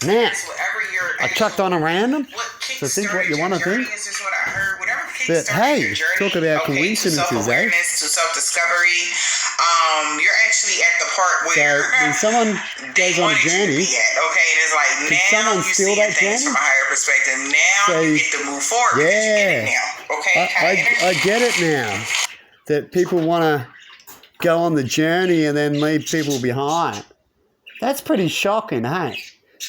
Now, I chucked on a random, so think what you want to think. But hey, talk about coincidences, eh? To self-discovery. You're actually at the part where So when someone goes on a journey, okay, and it's like can now someone you steal see that things journey? from a higher perspective. Now So, you get to move forward. because you get it yeah, now. Okay, I get it now. That people want to go on the journey and then leave people behind. That's pretty shocking, hey?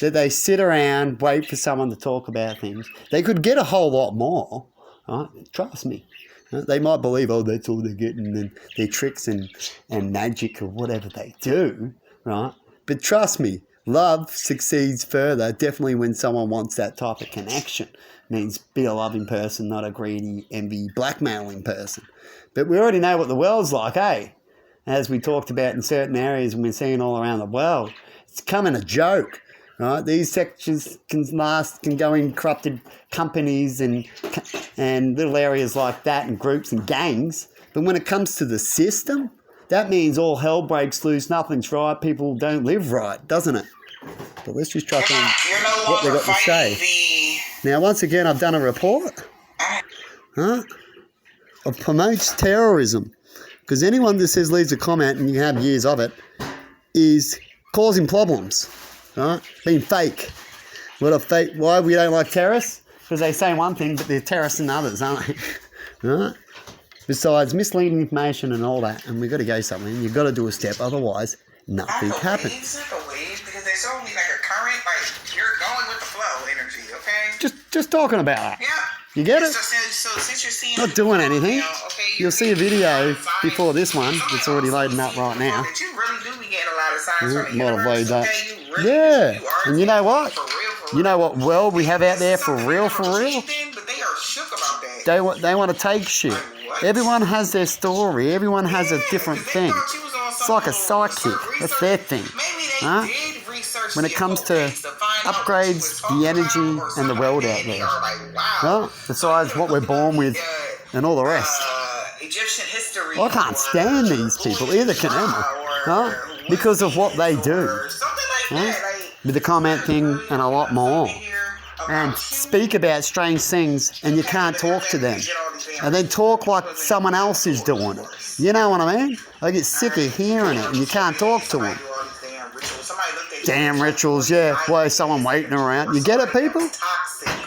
That they sit around, wait for someone to talk about things. They could get a whole lot more, right? Trust me. They might believe, oh, that's all they're getting, and their tricks and magic or whatever they do, right? But trust me, love succeeds further definitely when someone wants that type of connection. It means be a loving person, not a greedy, envy, blackmailing person. But we already know what the world's like, eh? As we talked about in certain areas and we're seeing all around the world. It's becoming a joke. Right? These sections can go in corrupted companies and little areas like that and groups and gangs. But when it comes to the system, that means all hell breaks loose, nothing's right, people don't live right, doesn't it? But let's just try on what they've got to say. Now, once again, I've done a report. It promotes terrorism. Because anyone that says leaves a comment, and you have years of it, is causing problems. Right? Being fake. What a fake. Why we don't like terrorists? Because they say one thing, but they're terrorists in others, aren't they? Right? Besides, misleading information and all that, and we've got to go somewhere, and you've got to do a step, otherwise, nothing happens. It's not the waves, because there's only like a current, like, you're going with the flow energy, okay? Just talking about that. Yeah. You get it? So since you're seeing... Not doing anything. You'll see a video signs before this one. It's already loading up right now. That you really do be getting a lot of signs from the Might have universe, loaded that. okay? You really Yeah. do. You are And you know what? for real. You know what world we have out there for real, for real? But they are shook about that. They want to take shit. What? Everyone has their story. Everyone has a different thing. It's like a psychic. That's their thing. Huh? When it comes to upgrades, the energy, and the world out there. Well, besides what we're born with and all the rest. Egyptian history. I can't stand these people. Either can Emma. Huh? Because of what they do. With the comment thing and a lot more. And speak about strange things and you can't talk to them. And then talk like someone else is doing it. You know what I mean? I get sick of hearing it and you can't talk to them. Damn rituals, yeah. Why is someone waiting around? You get it, people?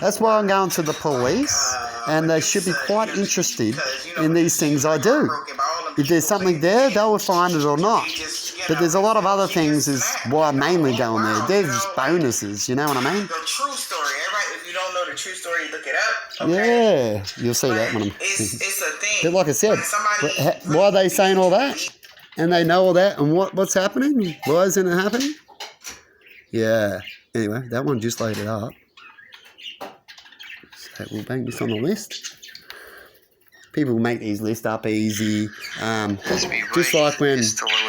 That's why I'm going to the police, and they should be quite interested in these things I do. If there's something there, they'll find it or not. But there's a lot of other things is why I'm mainly going there. There's just bonuses, you know what I mean? The true story, right? If you don't know the true story, look it up. Okay? Yeah, you'll see that when I'm... It's a thing. But like I said, why are they saying all that? And they know all that, and what's happening? Why isn't it happening? Yeah. Anyway, that one just loaded up. So we'll bang this on the list. People make these lists up easy. Just like when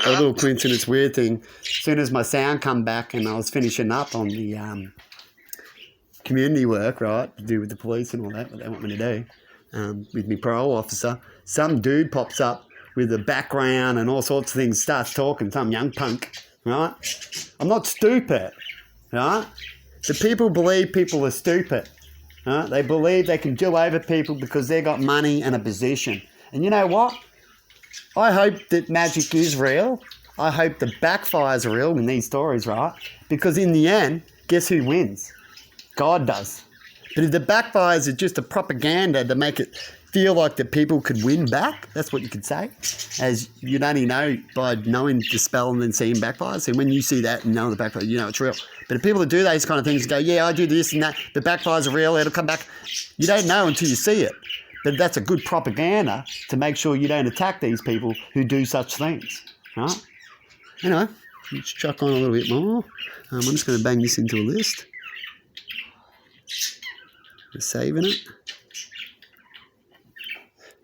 a little coincidence weird thing. As soon as my sound come back and I was finishing up on the community work, right, to do with the police and all that, what they want me to do, with my parole officer, some dude pops up with a background and all sorts of things, starts talking, some young punk, right? I'm not stupid, right? The people believe people are stupid. They believe they can do over people because they got money and a position. And you know what? I hope that magic is real. I hope the backfires are real in these stories, right? Because in the end, guess who wins? God does. But if the backfires are just a propaganda to make it feel like that people could win back, that's what you could say. As you'd only know by knowing the spell and then seeing backfires. So when you see that and know the backfire, you know it's real. But if people that do those kind of things go, yeah, I do this and that, the backfires are real, it'll come back. You don't know until you see it. But that's a good propaganda to make sure you don't attack these people who do such things. Right? Anyway, let's chuck on a little bit more. I'm just going to bang this into a list. We're saving it.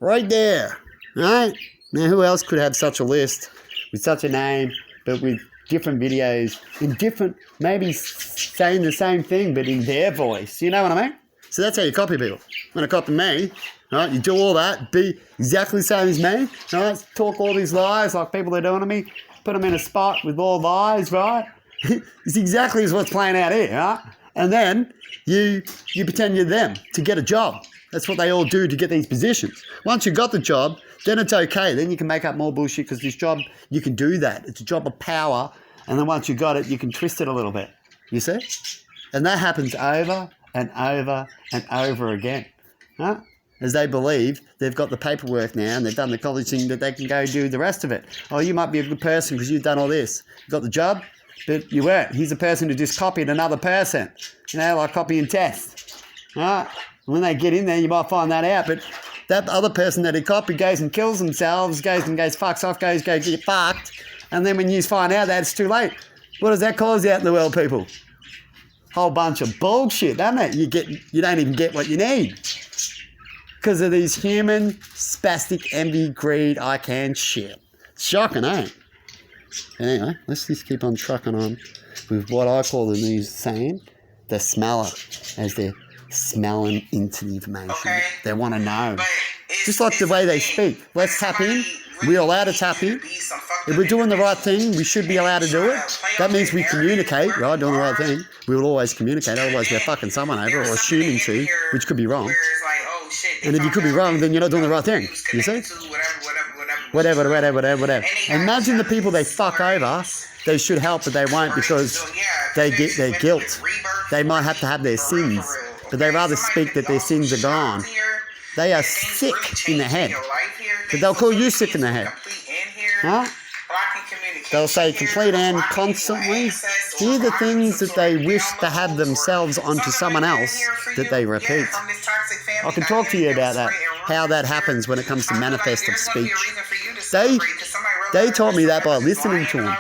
Right there. Right? Now, who else could have such a list with such a name, but with different videos, in different, maybe saying the same thing, but in their voice? You know what I mean? So that's how you copy people. When I copy me, right, you do all that, be exactly the same as me, right? Talk all these lies like people are doing to me, put them in a spot with all lies, right? It's exactly what's playing out here, right? And then you pretend you're them to get a job. That's what they all do to get these positions. Once you got the job, then it's okay. Then you can make up more bullshit because this job, you can do that. It's a job of power. And then once you got it, you can twist it a little bit. You see? And that happens over and over and over again. Huh? As they believe they've got the paperwork now and they've done the college thing that they can go do the rest of it. Oh, you might be a good person because you've done all this. You got the job, but you weren't. He's a person who just copied another person. You know, like copy and test. Right? When they get in there, you might find that out. But that other person that he copied goes and kills themselves, goes, fucks off, go get fucked. And then when you find out that, it's too late. What does that cause out in the world, people? Whole bunch of bullshit, doesn't it? You don't even get what you need. Because of these human, spastic, envy, greed, I can shit. It's shocking, eh? Anyway, let's just keep on trucking on with what I call the news saying, the smeller, as they're smelling into the information. Okay. They want to know. But Just like the way they speak. Let's tap in. We're allowed to tap in. If we're doing the right thing, we should be allowed to do it. That means we communicate, right? Doing the right thing. We will always communicate. Otherwise, we're fucking someone over or assuming to, which could be wrong. And if you could be wrong, then you're not doing the right thing. You see? Whatever. Imagine the people they fuck over. They should help, but they won't because they get their guilt. They might have to have their sins, but they rather speak that their sins are gone. They are sick in the head. But they'll call you sick in the head. Huh? They'll say complete and constantly. Hear the things that they wish to have themselves onto someone else that they repeat. I can talk to you about that, how that happens when it comes to manifest of speech. They taught me that by listening to them,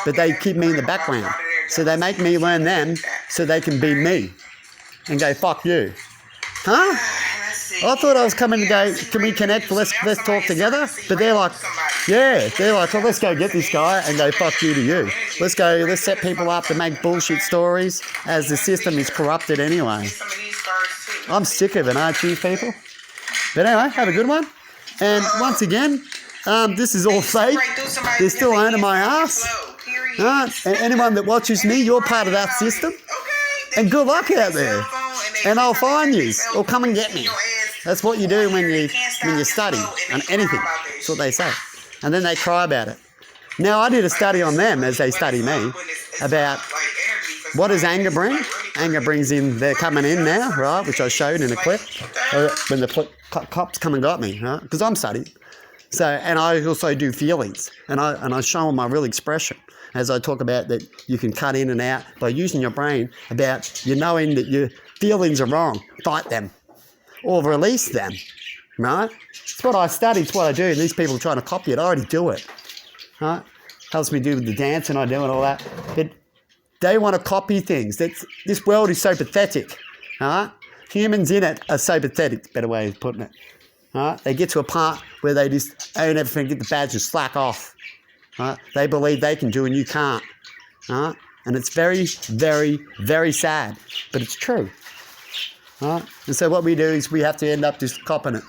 but they keep me in the background. So they make me learn them so they can be me and go, fuck you. Huh? I thought I was coming to go, can we connect, let's talk together? But they're like, well, let's go get this guy and go, fuck you to you. Let's set people up to make bullshit stories as the system is corrupted anyway. I'm sick of it, aren't you people? But anyway, have a good one. And once again, this is all fake. They're still owning my ass. And anyone that watches me, you're part of that system. And good luck out there. And I'll find you or come and get me. That's what you do when you study on anything. That's what they say. And then they cry about it. Now, I did a study on them as they study me about what does anger bring. Anger brings in, they're coming in now, right, which I showed in a clip when the cops come and got me, right, because I'm studying. So, and I also do feelings, and I show them my real expression as I talk about that you can cut in and out by using your brain about you knowing that your feelings are wrong. Fight them or release them, right? It's what I study, it's what I do, and these people are trying to copy it. I already do it, right? Helps me do the dance and I do and all that. But they want to copy things. This world is so pathetic, right? Humans in it are so pathetic, better way of putting it. Right? They get to a part where they just own everything, get the badge and slack off. Right? They believe they can do and you can't. Right? And it's very, very, very sad, but it's true. Right? And so what we do is we have to end up just copping it.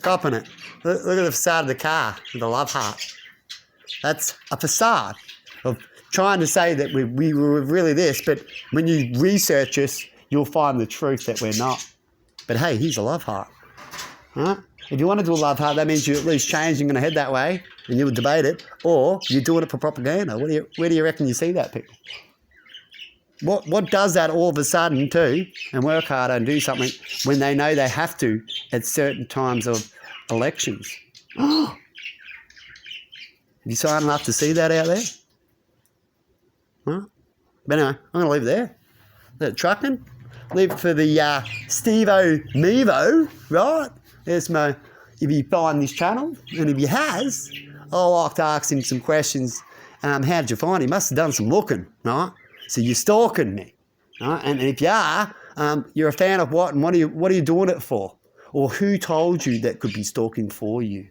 Copping it. Look at the facade of the car with the love heart. That's a facade of trying to say that we were really this, but when you research us, you'll find the truth that we're not. But hey, here's a love heart. Huh? If you want to do a love heart, that means you're at least changing going to head that way and you would debate it, or you're doing it for propaganda. Where do you reckon you see that, people? What does that all of a sudden do and work harder and do something when they know they have to at certain times of elections? You sign enough to see that out there? Huh? But anyway, I'm going to leave it there. That trucking. Leave it for the Steve-O Mevo, right? There's my, if you find this channel, and if you has, I like to ask him some questions. How did you find him? He must have done some looking, right? So you're stalking me, right? And if you are, you're a fan of what, and what are you doing it for? Or who told you that could be stalking for you?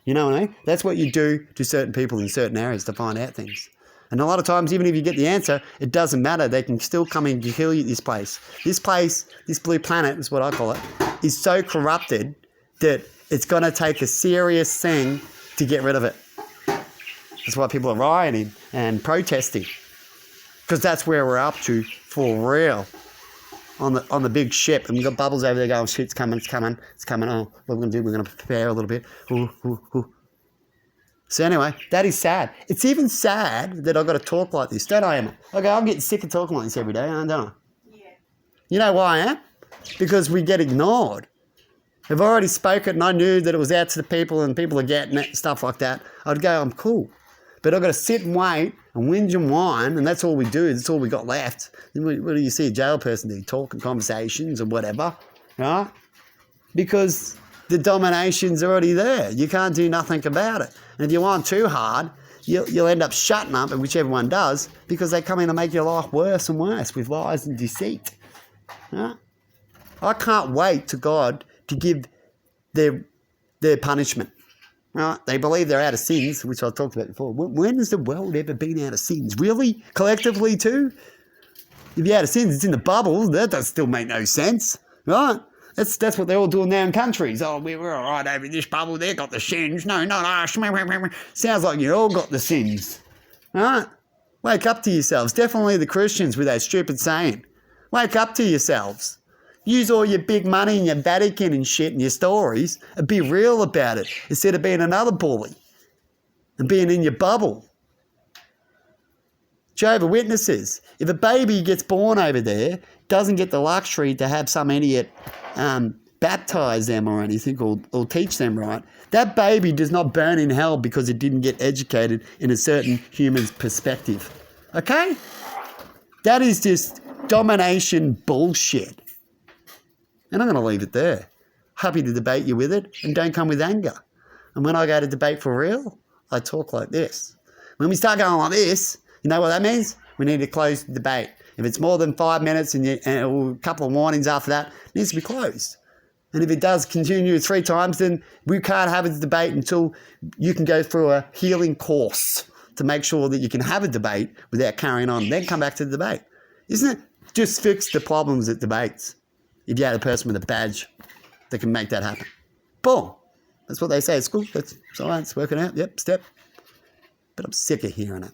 You know what I mean? That's what you do to certain people in certain areas to find out things. And a lot of times, even if you get the answer, it doesn't matter. They can still come and kill you at this place. This place, this blue planet is what I call it, is so corrupted that it's going to take a serious thing to get rid of it. That's why people are rioting and protesting. because that's where we're up to for real. On the big ship, and we've got Bubbles over there going, shit, it's coming. Oh, what we're going to do, we're going to prepare a little bit. Ooh. So anyway, that is sad. It's even sad that I've got to talk like this, don't I, Emma? Okay, I'm getting sick of talking like this every day, don't I? Yeah. You know why I am? Because we get ignored. If I already spoken and I knew that it was out to the people and people are getting it, stuff like that, I'd go, I'm cool. But I've got to sit and wait and whinge and whine, and that's all we do. That's all we got left. What do you see a jail person do? Talking conversations or whatever, right? Because the domination's already there. You can't do nothing about it. And if you want too hard, you'll end up shutting up, and whichever one does, because they come in and make your life worse and worse with lies and deceit. Right? I can't wait to God to give their punishment. Right? They believe they're out of sins, which I've talked about before. When has the world ever been out of sins? Really? Collectively too? If you're out of sins, it's in the bubble. That does still make no sense. Right? That's what they're all doing now in countries. Oh, we're all right over this bubble. They've got the sins. No, not us. Sounds like you all got the sins. Right? Wake up to yourselves. Definitely the Christians with that stupid saying. Wake up to yourselves. Use all your big money and your Vatican and shit and your stories and be real about it instead of being another bully and being in your bubble. Jehovah's Witnesses, if a baby gets born over there, doesn't get the luxury to have some idiot baptise them or anything or teach them right, that baby does not burn in hell because it didn't get educated in a certain human's perspective. Okay? That is just domination bullshit. And I'm going to leave it there. Happy to debate you with it, and don't come with anger. And when I go to debate for real, I talk like this. When we start going like this, you know what that means? We need to close the debate. If it's more than 5 minutes and a couple of warnings after that, it needs to be closed. And if it does continue 3 times, then we can't have a debate until you can go through a healing course to make sure that you can have a debate without carrying on, then come back to the debate. Isn't it? Just fix the problems at debates. If you had a person with a badge that can make that happen. Boom. That's what they say at school. That's science, working out. Yep, step. But I'm sick of hearing it.